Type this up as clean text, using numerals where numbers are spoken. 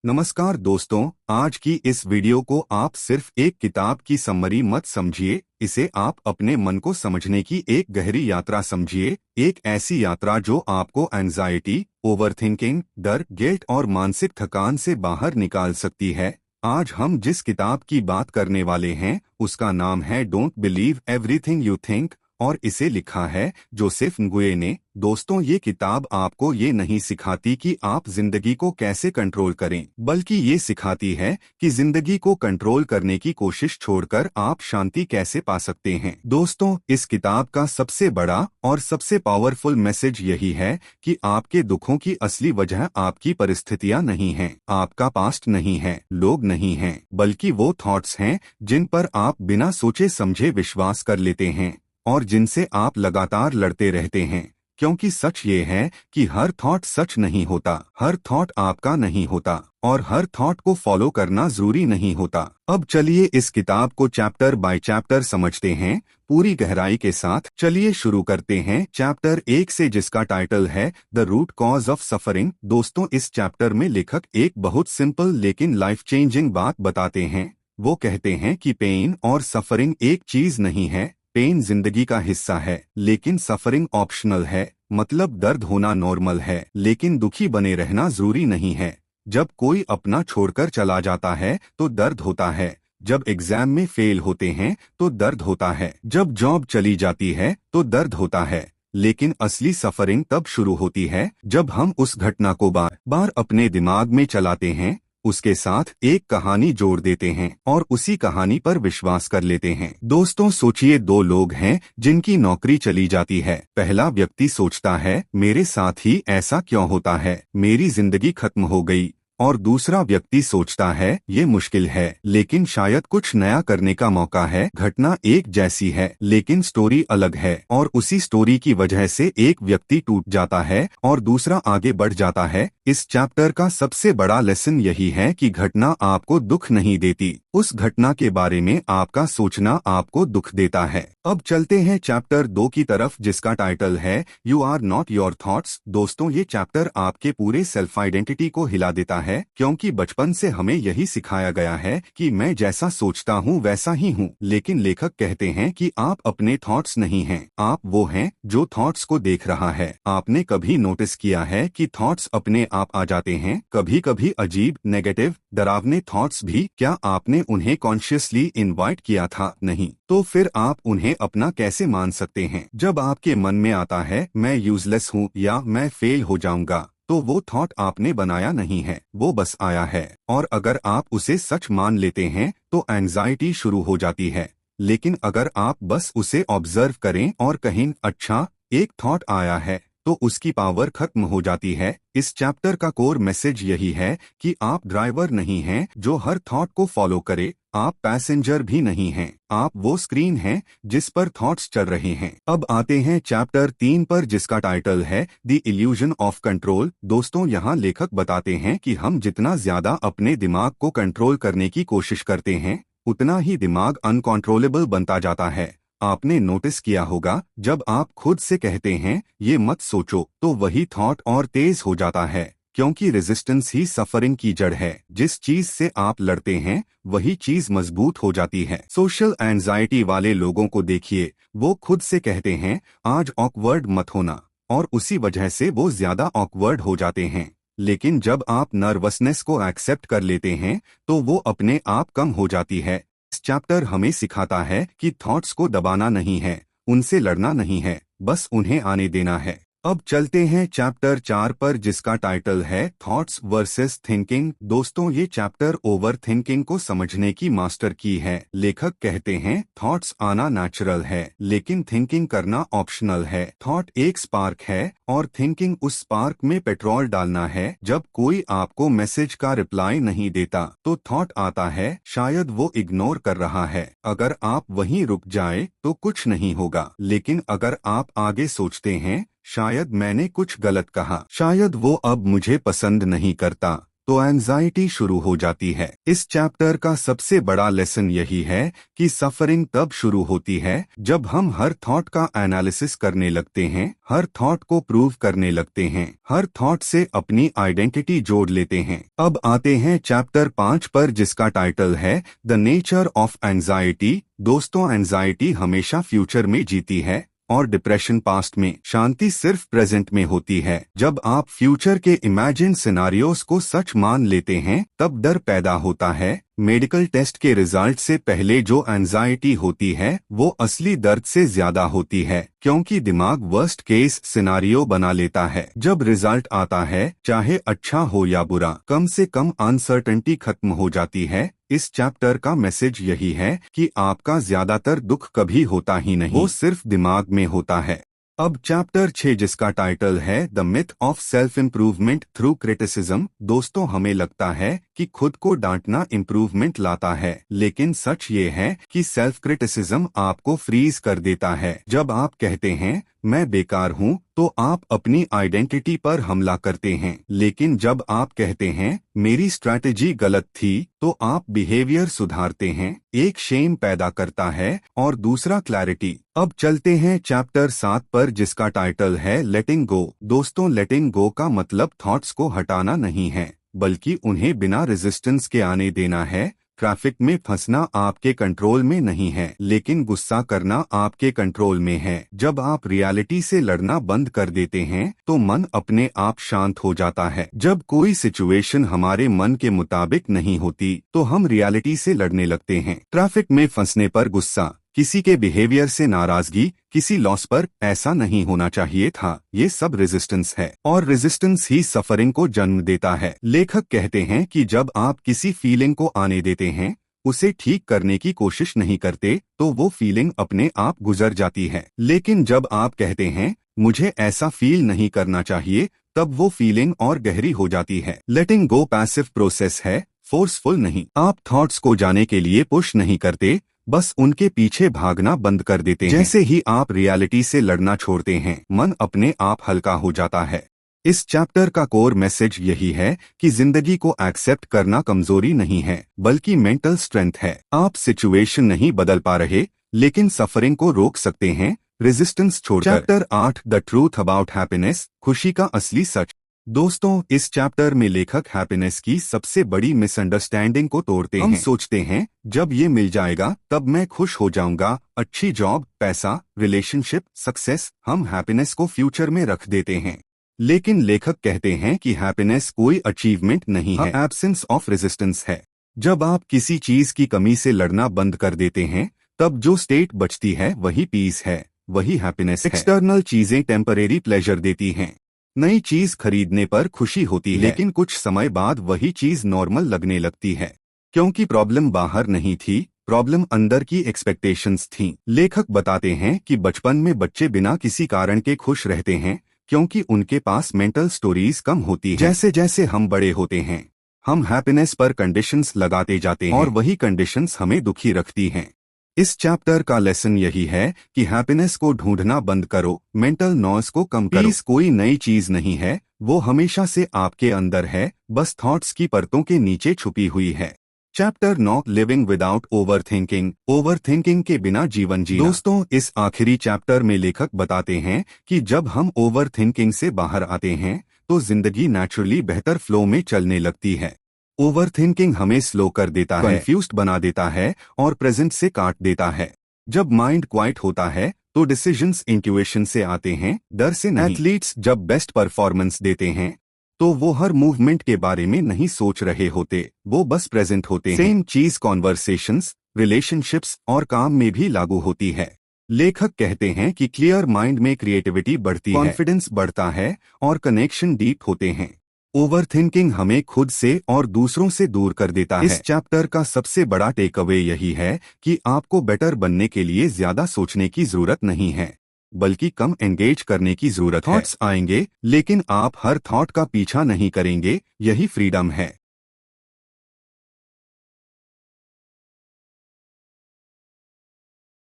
नमस्कार दोस्तों, आज की इस वीडियो को आप सिर्फ एक किताब की समरी मत समझिए, इसे आप अपने मन को समझने की एक गहरी यात्रा समझिए। एक ऐसी यात्रा जो आपको एंजाइटी, ओवरथिंकिंग, डर, गिल्ट और मानसिक थकान से बाहर निकाल सकती है। आज हम जिस किताब की बात करने वाले हैं उसका नाम है don't believe everything you think और इसे लिखा है जोसेफ nguyen ने। दोस्तों, ये किताब आपको ये नहीं सिखाती कि आप जिंदगी को कैसे कंट्रोल करें, बल्कि ये सिखाती है कि जिंदगी को कंट्रोल करने की कोशिश छोड़कर आप शांति कैसे पा सकते हैं। दोस्तों, इस किताब का सबसे बड़ा और सबसे पावरफुल मैसेज यही है कि आपके दुखों की असली वजह आपकी परिस्थितियां नहीं हैं, आपका पास्ट नहीं है, लोग नहीं हैं, बल्कि वो थॉट्स हैं जिन पर आप बिना सोचे समझे विश्वास कर लेते हैं और जिनसे आप लगातार लड़ते रहते हैं। क्योंकि सच ये है कि हर थॉट सच नहीं होता, हर थॉट आपका नहीं होता और हर थॉट को फॉलो करना जरूरी नहीं होता। अब चलिए इस किताब को चैप्टर बाय चैप्टर समझते हैं, पूरी गहराई के साथ। चलिए शुरू करते हैं चैप्टर 1 से, जिसका टाइटल है the root cause of suffering. दोस्तों, इस चैप्टर में लेखक एक बहुत सिंपल लेकिन लाइफ चेंजिंग बात बताते हैं। वो कहते हैं कि पेन और सफरिंग एक चीज नहीं है। पेन जिंदगी का हिस्सा है, लेकिन सफरिंग ऑप्शनल है। मतलब दर्द होना नॉर्मल है, लेकिन दुखी बने रहना जरूरी नहीं है। जब कोई अपना छोड़कर चला जाता है तो दर्द होता है, जब एग्जाम में फेल होते हैं तो दर्द होता है, जब जॉब चली जाती है तो दर्द होता है। लेकिन असली सफरिंग तब शुरू होती है जब हम उस घटना को बार बार अपने दिमाग में चलाते हैं, उसके साथ एक कहानी जोड़ देते हैं और उसी कहानी पर विश्वास कर लेते हैं। दोस्तों, सोचिए, दो लोग हैं जिनकी नौकरी चली जाती है। पहला व्यक्ति सोचता है, मेरे साथ ही ऐसा क्यों होता है, मेरी जिंदगी खत्म हो गई। और दूसरा व्यक्ति सोचता है, ये मुश्किल है, लेकिन शायद कुछ नया करने का मौका है। घटना एक जैसी है, लेकिन स्टोरी अलग है और उसी स्टोरी की वजह से एक व्यक्ति टूट जाता है और दूसरा आगे बढ़ जाता है। इस चैप्टर का सबसे बड़ा लेसन यही है कि घटना आपको दुख नहीं देती, उस घटना के बारे में आपका सोचना आपको दुख देता है। अब चलते हैं चैप्टर 2 की तरफ, जिसका टाइटल है you are not your thoughts. दोस्तों, ये चैप्टर आपके पूरे सेल्फ आइडेंटिटी को हिला देता है, क्योंकि बचपन से हमें यही सिखाया गया है कि मैं जैसा सोचता हूँ वैसा ही हूँ। लेकिन लेखक कहते हैं कि आप अपने थॉट्स नहीं हैं, आप वो हैं जो थॉट्स को देख रहा है। आपने कभी नोटिस किया है कि थॉट्स अपने आप आ जाते हैं, कभी कभी अजीब, नेगेटिव, डरावने थॉट्स भी? क्या आपने उन्हें कॉन्शियसली इनवाइट किया था? नहीं। तो फिर आप उन्हें अपना कैसे मान सकते हैं? जब आपके मन में आता है मैं यूजलेस हूँ या मैं फेल हो जाऊंगा, तो वो थॉट आपने बनाया नहीं है, वो बस आया है। और अगर आप उसे सच मान लेते हैं तो एंजाइटी शुरू हो जाती है। लेकिन अगर आप बस उसे ऑब्जर्व करें और कहें, अच्छा, एक थॉट आया है, तो उसकी पावर खत्म हो जाती है। इस चैप्टर का कोर मैसेज यही है कि आप ड्राइवर नहीं हैं जो हर थॉट को फॉलो करे, आप पैसेंजर भी नहीं हैं, आप वो स्क्रीन हैं जिस पर थॉट्स चल रहे हैं। अब आते हैं चैप्टर 3 पर, जिसका टाइटल है द इल्यूजन ऑफ कंट्रोल। दोस्तों, यहाँ लेखक बताते हैं कि हम जितना ज्यादा अपने दिमाग को कंट्रोल करने की कोशिश करते हैं, उतना ही दिमाग अनकंट्रोलेबल बनता जाता है। आपने नोटिस किया होगा, जब आप खुद से कहते हैं ये मत सोचो, तो वही थॉट और तेज हो जाता है, क्योंकि रेजिस्टेंस ही सफरिंग की जड़ है। जिस चीज से आप लड़ते हैं वही चीज मजबूत हो जाती है। सोशल एंजाइटी वाले लोगों को देखिए, वो खुद से कहते हैं आज ऑकवर्ड मत होना, और उसी वजह से वो ज्यादा ऑकवर्ड हो जाते हैं। लेकिन जब आप नर्वसनेस को एक्सेप्ट कर लेते हैं तो वो अपने आप कम हो जाती है। इस चैप्टर हमें सिखाता है कि थॉट्स को दबाना नहीं है, उनसे लड़ना नहीं है, बस उन्हें आने देना है। अब चलते हैं चैप्टर 4 पर, जिसका टाइटल है थॉट्स वर्सेस थिंकिंग। दोस्तों, ये चैप्टर ओवर थिंकिंग को समझने की मास्टर की है। लेखक कहते हैं थॉट्स आना नेचुरल है, लेकिन थिंकिंग करना ऑप्शनल है। थॉट एक स्पार्क है और थिंकिंग उस स्पार्क में पेट्रोल डालना है। जब कोई आपको मैसेज का रिप्लाई नहीं देता तो थॉट आता है, शायद वो इग्नोर कर रहा है। अगर आप वहीं रुक जाए तो कुछ नहीं होगा, लेकिन अगर आप आगे सोचते हैं, शायद मैंने कुछ गलत कहा, शायद वो अब मुझे पसंद नहीं करता, तो एंजाइटी शुरू हो जाती है। इस चैप्टर का सबसे बड़ा लेसन यही है कि सफरिंग तब शुरू होती है जब हम हर थॉट का एनालिसिस करने लगते हैं, हर थॉट को प्रूव करने लगते हैं, हर थॉट से अपनी आइडेंटिटी जोड़ लेते हैं। अब आते हैं चैप्टर 5 पर, जिसका टाइटल है द नेचर ऑफ एंजाइटी। दोस्तों, एंजाइटी हमेशा फ्यूचर में जीती है और डिप्रेशन पास्ट में। शांति सिर्फ प्रेजेंट में होती है। जब आप फ्यूचर के इमेजिन सिनारियोस को सच मान लेते हैं तब डर पैदा होता है। मेडिकल टेस्ट के रिजल्ट से पहले जो एंजाइटी होती है वो असली दर्द से ज्यादा होती है, क्योंकि दिमाग वर्स्ट केस सिनारियो बना लेता है। जब रिजल्ट आता है, चाहे अच्छा हो या बुरा, कम से कम अनसर्टेनिटी खत्म हो जाती है। इस चैप्टर का मैसेज यही है कि आपका ज्यादातर दुख कभी होता ही नहीं, वो सिर्फ दिमाग में होता है। अब चैप्टर 6, जिसका टाइटल है the myth of self improvement through criticism. दोस्तों, हमें लगता है कि खुद को डांटना इम्प्रूवमेंट लाता है, लेकिन सच ये है कि सेल्फ क्रिटिसिज्म आपको फ्रीज कर देता है। जब आप कहते हैं मैं बेकार हूँ तो आप अपनी आइडेंटिटी पर हमला करते हैं, लेकिन जब आप कहते हैं मेरी स्ट्रैटेजी गलत थी तो आप बिहेवियर सुधारते हैं। एक शेम पैदा करता है और दूसरा क्लैरिटी। अब चलते हैं चैप्टर 7 पर, जिसका टाइटल है लेटिंग गो। दोस्तों, लेटिंग गो का मतलब थॉट्स को हटाना नहीं है, बल्कि उन्हें बिना रेजिस्टेंस के आने देना है। ट्रैफिक में फंसना आपके कंट्रोल में नहीं है, लेकिन गुस्सा करना आपके कंट्रोल में है। जब आप रियलिटी से लड़ना बंद कर देते हैं तो मन अपने आप शांत हो जाता है। जब कोई सिचुएशन हमारे मन के मुताबिक नहीं होती तो हम रियलिटी से लड़ने लगते हैं। ट्रैफिक में फंसने पर गुस्सा, किसी के बिहेवियर से नाराजगी, किसी लॉस पर ऐसा नहीं होना चाहिए था, ये सब रेजिस्टेंस है और रेजिस्टेंस ही सफरिंग को जन्म देता है। लेखक कहते हैं कि जब आप किसी फीलिंग को आने देते हैं, उसे ठीक करने की कोशिश नहीं करते, तो वो फीलिंग अपने आप गुजर जाती है। लेकिन जब आप कहते हैं मुझे ऐसा फील नहीं करना चाहिए, तब वो फीलिंग और गहरी हो जाती है। लेटिंग गो पैसिव प्रोसेस है, फोर्सफुल नहीं। आप थॉट्स को जाने के लिए पुश नहीं करते, बस उनके पीछे भागना बंद कर देते हैं। जैसे ही आप रियलिटी से लड़ना छोड़ते हैं, मन अपने आप हल्का हो जाता है। इस चैप्टर का कोर मैसेज यही है कि जिंदगी को एक्सेप्ट करना कमजोरी नहीं है, बल्कि मेंटल स्ट्रेंथ है। आप सिचुएशन नहीं बदल पा रहे, लेकिन सफरिंग को रोक सकते हैं रेजिस्टेंस छोड़कर। Chapter 8, the truth about happiness, खुशी का असली सच। दोस्तों, इस चैप्टर में लेखक हैप्पीनेस की सबसे बड़ी मिसअंडरस्टैंडिंग को तोड़ते हैं। हम सोचते हैं जब ये मिल जाएगा तब मैं खुश हो जाऊंगा, अच्छी जॉब, पैसा, रिलेशनशिप, सक्सेस। हम हैप्पीनेस को फ्यूचर में रख देते हैं, लेकिन लेखक कहते हैं कि हैप्पीनेस कोई अचीवमेंट नहीं है, एब्सेंस ऑफ रेजिस्टेंस है। जब आप किसी चीज की कमी से लड़ना बंद कर देते हैं, तब जो स्टेट बचती है वही पीस है, वही हैप्पीनेस है। एक्सटर्नल चीजें टेम्परेरी प्लेजर देती हैं, नई चीज खरीदने पर खुशी होती है, लेकिन कुछ समय बाद वही चीज नॉर्मल लगने लगती है, क्योंकि प्रॉब्लम बाहर नहीं थी, प्रॉब्लम अंदर की एक्सपेक्टेशंस थी। लेखक बताते हैं कि बचपन में बच्चे बिना किसी कारण के खुश रहते हैं, क्योंकि उनके पास मेंटल स्टोरीज कम होती है। जैसे जैसे हम बड़े होते हैं, हम हैप्पीनेस पर कंडीशंस लगाते जाते हैं और वही कंडीशंस हमें दुखी रखती हैं। इस चैप्टर का लेसन यही है कि हैप्पीनेस को ढूंढना बंद करो, मेंटल नॉइज को कम करो। पीस कोई नई चीज नहीं है, वो हमेशा से आपके अंदर है, बस थॉट्स की परतों के नीचे छुपी हुई है। Chapter 9, living without overthinking, overthinking के बिना जीवन जीना। दोस्तों, इस आखिरी चैप्टर में लेखक बताते हैं कि जब हम ओवरथिंकिंग से बाहर आते हैं तो जिंदगी नेचुरली बेहतर फ्लो में चलने लगती है। ओवरथिंकिंग हमें स्लो कर देता है, कंफ्यूज्ड बना देता है और प्रेजेंट से काट देता है। जब माइंड क्वाइट होता है तो डिसीजंस इंट्यूएशन से आते हैं, डर से नहीं। एथलीट्स जब बेस्ट परफॉर्मेंस देते हैं तो वो हर मूवमेंट के बारे में नहीं सोच रहे होते, वो बस प्रेजेंट होते हैं। सेम चीज कॉन्वर्सेशंस, रिलेशनशिप्स और काम में भी लागू होती है। लेखक कहते हैं कि क्लियर माइंड में क्रिएटिविटी बढ़ती है, कॉन्फिडेंस बढ़ता है और कनेक्शन डीप होते हैं। ओवरथिंकिंग हमें खुद से और दूसरों से दूर कर देता है। इस चैप्टर का सबसे बड़ा टेक अवे यही है कि आपको बेटर बनने के लिए ज्यादा सोचने की जरूरत नहीं है, बल्कि कम एंगेज करने की जरूरत है। थॉट्स आएंगे, लेकिन आप हर थॉट का पीछा नहीं करेंगे, यही फ्रीडम है।